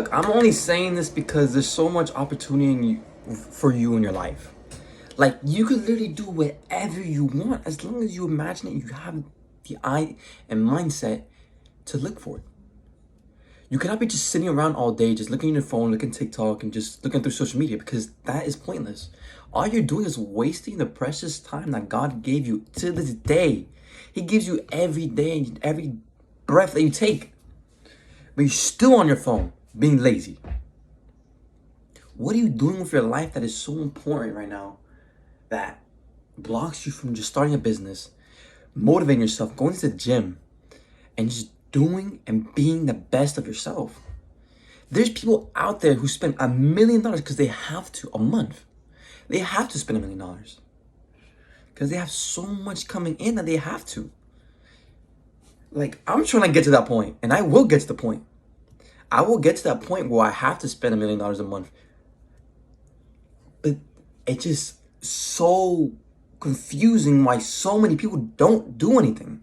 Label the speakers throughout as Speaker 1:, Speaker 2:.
Speaker 1: Look, I'm only saying this because there's so much opportunity for you in your life. Like, you could literally do whatever you want as long as you imagine it. You have the eye and mindset to look for it. You cannot be just sitting around all day, just looking at your phone, looking TikTok, and just looking through social media, because that is pointless. All you're doing is wasting the precious time that God gave you to this day. He gives you every day and every breath that you take. But you're still on your phone, being lazy. What are you doing with your life that is so important right now that blocks you from just starting a business, motivating yourself, going to the gym, and just doing and being the best of yourself? There's people out there who spend $1 million because they have to a month. They have to spend $1 million because they have so much coming in that they have to. Like, I'm trying to get to that point, and I will get to the point. I will get to that point where I have to spend $1 million a month. But it's just so confusing why so many people don't do anything.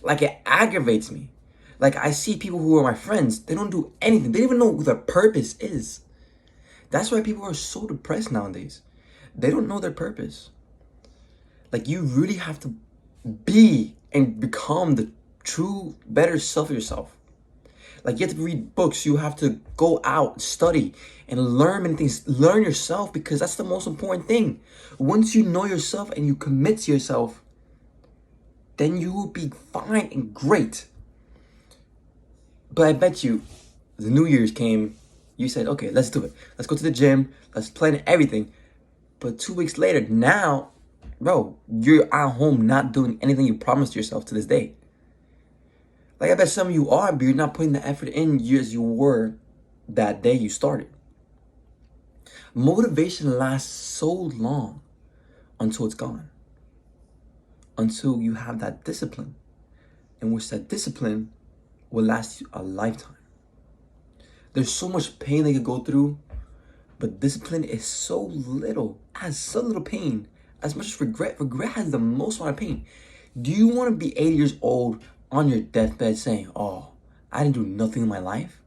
Speaker 1: Like, it aggravates me. Like, I see people who are my friends, they don't do anything. They don't even know what their purpose is. That's why people are so depressed nowadays. They don't know their purpose. Like, you really have to be and become the true, better self of yourself. Like, you have to read books. You have to go out, study, and learn many things. Learn yourself, because that's the most important thing. Once you know yourself and you commit to yourself, then you will be fine and great. But I bet you, the New Year's came, you said, okay, let's do it. Let's go to the gym. Let's plan everything. But 2 weeks later, now, bro, you're at home not doing anything you promised yourself to this day. Like, I bet some of you are, but you're not putting the effort in as you were that day you started. Motivation lasts so long until it's gone. Until you have that discipline, in which that discipline will last you a lifetime. There's so much pain they could go through, but discipline is so little, has so little pain. As much as regret has the most amount of pain. Do you want to be 80 years old on your deathbed saying, oh, I didn't do nothing in my life?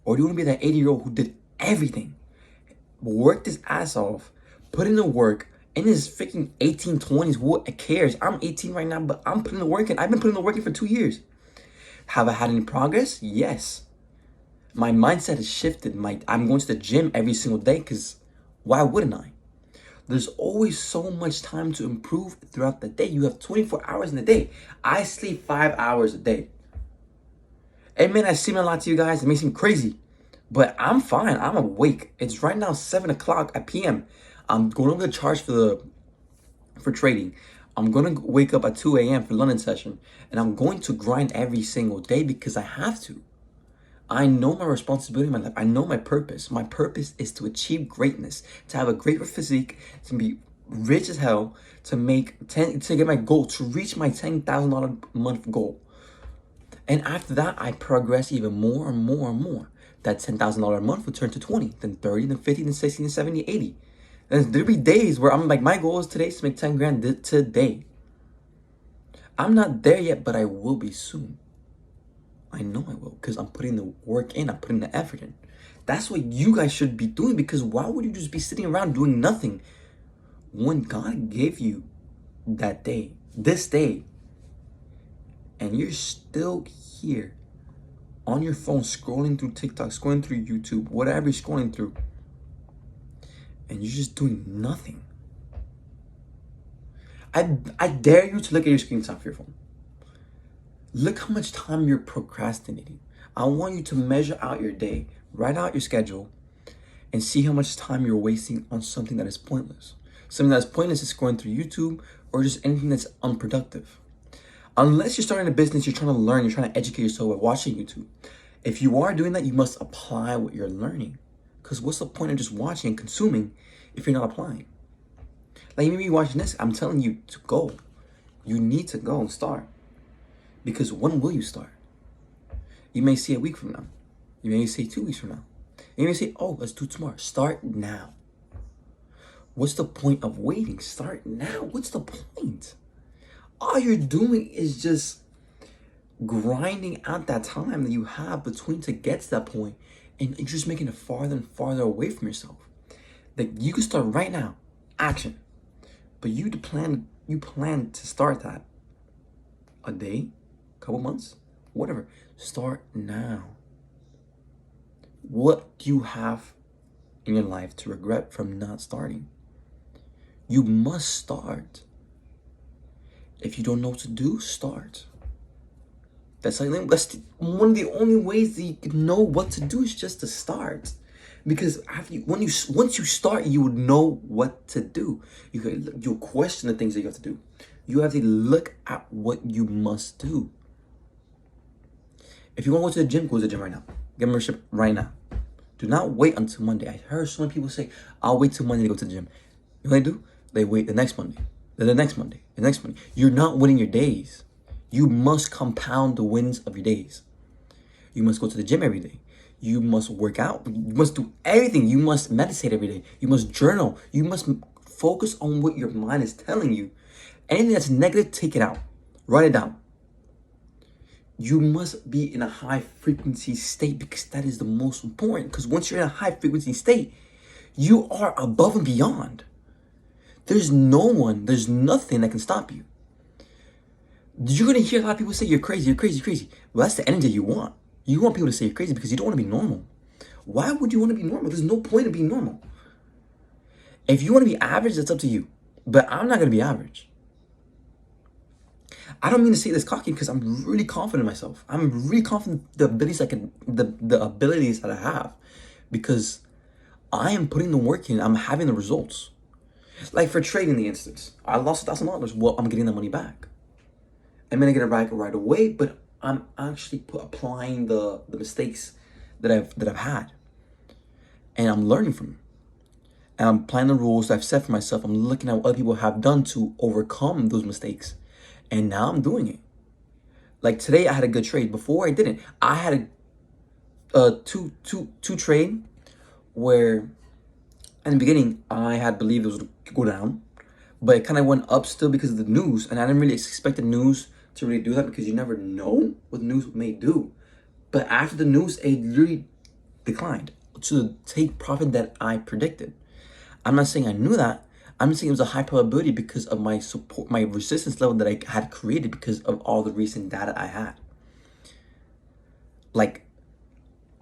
Speaker 1: Or do you want to be that 80-year-old who did everything, worked his ass off, put in the work, in his freaking 1820s, what cares? I'm 18 right now, but I'm putting the work in. I've been putting the work in for 2 years. Have I had any progress? Yes. My mindset has shifted. I'm going to the gym every single day, because why wouldn't I? There's always so much time to improve throughout the day. You have 24 hours in a day. I sleep 5 hours a day. It may not seem a lot to you guys. It may seem crazy, but I'm fine. I'm awake. It's right now 7 o'clock at p.m. I'm going over the charge for trading. I'm going to wake up at 2 a.m. for London session, and I'm going to grind every single day because I have to. I know my responsibility in my life. I know my purpose. My purpose is to achieve greatness, to have a great physique, to be rich as hell, to get my goal, to reach my $10,000 a month goal. And after that, I progress even more and more and more. That $10,000 a month will turn to 20, then 30, then 50, then 60, then 70, 80. And there'll be days where I'm like, my goal is today to make 10 grand today. I'm not there yet, but I will be soon. I know I will, because I'm putting the work in. I'm putting the effort in. That's what you guys should be doing, because why would you just be sitting around doing nothing when God gave you that day, this day, and you're still here on your phone scrolling through TikTok, scrolling through YouTube, whatever you're scrolling through, and you're just doing nothing? I dare you to look at your screen time for your phone. Look how much time you're procrastinating. I want you to measure out your day, write out your schedule, and see how much time you're wasting on something that is pointless. Something that is pointless is scrolling through YouTube or just anything that's unproductive. Unless you're starting a business, you're trying to learn, you're trying to educate yourself by watching YouTube. If you are doing that, you must apply what you're learning. Because what's the point of just watching and consuming if you're not applying? Like, maybe you're watching this, I'm telling you to go. You need to go and start. Because when will you start? You may see a week from now. You may say 2 weeks from now. You may say, oh, let's do tomorrow. Start now. What's the point of waiting? Start now. What's the point? All you're doing is just grinding out that time that you have between to get to that point. And you're just making it farther and farther away from yourself. Like, you can start right now, action. But you plan to start that a day, couple months, whatever. Start now. What do you have in your life to regret from not starting? You must start. If you don't know what to do, start. That's one of the only ways that you can know what to do is just to start. Because once you start, you would know what to do. You'll question the things that you have to do. You have to look at what you must do. If you want to go to the gym, go to the gym right now. Get membership right now. Do not wait until Monday. I heard so many people say, I'll wait till Monday to go to the gym. You know what they do? They wait the next Monday, then the next Monday, the next Monday. You're not winning your days. You must compound the wins of your days. You must go to the gym every day. You must work out. You must do everything. You must meditate every day. You must journal. You must focus on what your mind is telling you. Anything that's negative, take it out. Write it down. You must be in a high frequency state because that is the most important. Because once you're in a high frequency state, you are above and beyond. There's nothing that can stop you. You're going to hear a lot of people say, you're crazy, you're crazy, you're crazy. Well, that's the energy you want. You want people to say you're crazy because you don't want to be normal. Why would you want to be normal? There's no point in being normal. If you want to be average, that's up to you. But I'm not going to be average. I don't mean to say this cocky because I'm really confident in myself. I'm really confident the abilities that I have, because I am putting the work in. I'm having the results. Like for trading, the instance, I lost $1,000. Well, I'm getting the money back. I'm gonna get it back right away, but I'm actually applying the mistakes that I've had, and I'm learning from them. And I'm applying the rules that I've set for myself. I'm looking at what other people have done to overcome those mistakes. And now I'm doing it. Like today, I had a good trade. Before I didn't. I had a two trade where in the beginning I had believed it was going to go down, but it kind of went up still because of the news, and I didn't really expect the news to really do that because you never know what the news may do. But after the news, it really declined to take profit that I predicted. I'm not saying I knew that. I'm saying it was a high probability because of my support, my resistance level that I had created because of all the recent data I had. Like,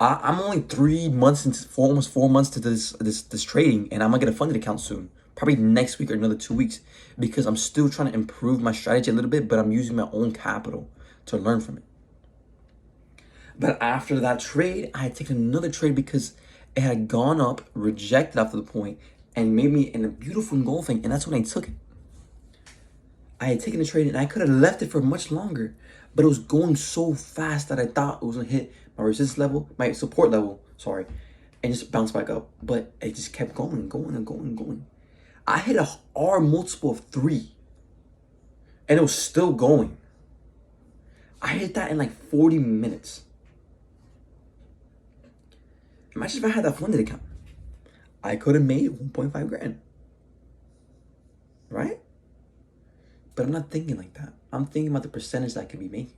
Speaker 1: I'm only 3 months into almost 4 months to this trading, and I'm gonna get a funded account soon, probably next week or another 2 weeks, because I'm still trying to improve my strategy a little bit, but I'm using my own capital to learn from it. But after that trade, I had taken another trade because it had gone up, rejected after the point, and made me in a beautiful engulfing, and that's when I took it. I had taken the trade and I could have left it for much longer, but it was going so fast that I thought it was gonna hit my resistance level, my support level, and just bounce back up. But it just kept going and going and going and going. I hit a R multiple of 3, and it was still going. I hit that in like 40 minutes. Imagine if I had that funded account. I could have made 1.5 grand, right? But I'm not thinking like that. I'm thinking about the percentage that I could be making.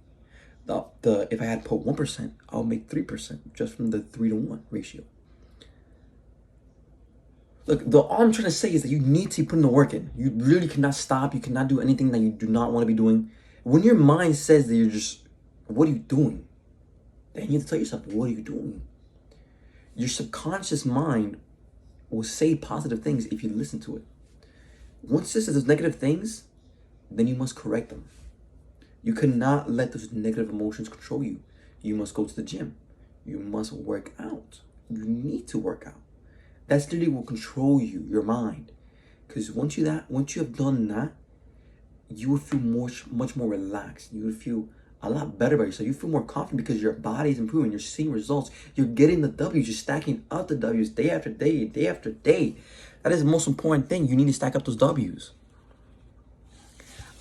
Speaker 1: If I had put 1%, I'll make 3% just from the 3-to-1 ratio. Look, all I'm trying to say is that you need to put in the work in. You really cannot stop. You cannot do anything that you do not want to be doing. When your mind says that you're just, what are you doing? Then you have to tell yourself, what are you doing? Your subconscious mind will say positive things if you listen to it. Once it says those negative things, then you must correct them. You cannot let those negative emotions control you. You must go to the gym. You must work out. You need to work out. That's literally what will control you, your mind. Because once you have done that, you will feel much more relaxed. You will feel a lot better about yourself. You feel more confident because your body is improving. You're seeing results. You're getting the W's. You're stacking up the W's day after day, day after day. That is the most important thing. You need to stack up those W's.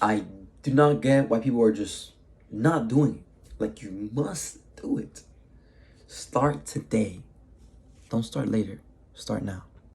Speaker 1: I do not get why people are just not doing it. Like, you must do it. Start today. Don't start later. Start now.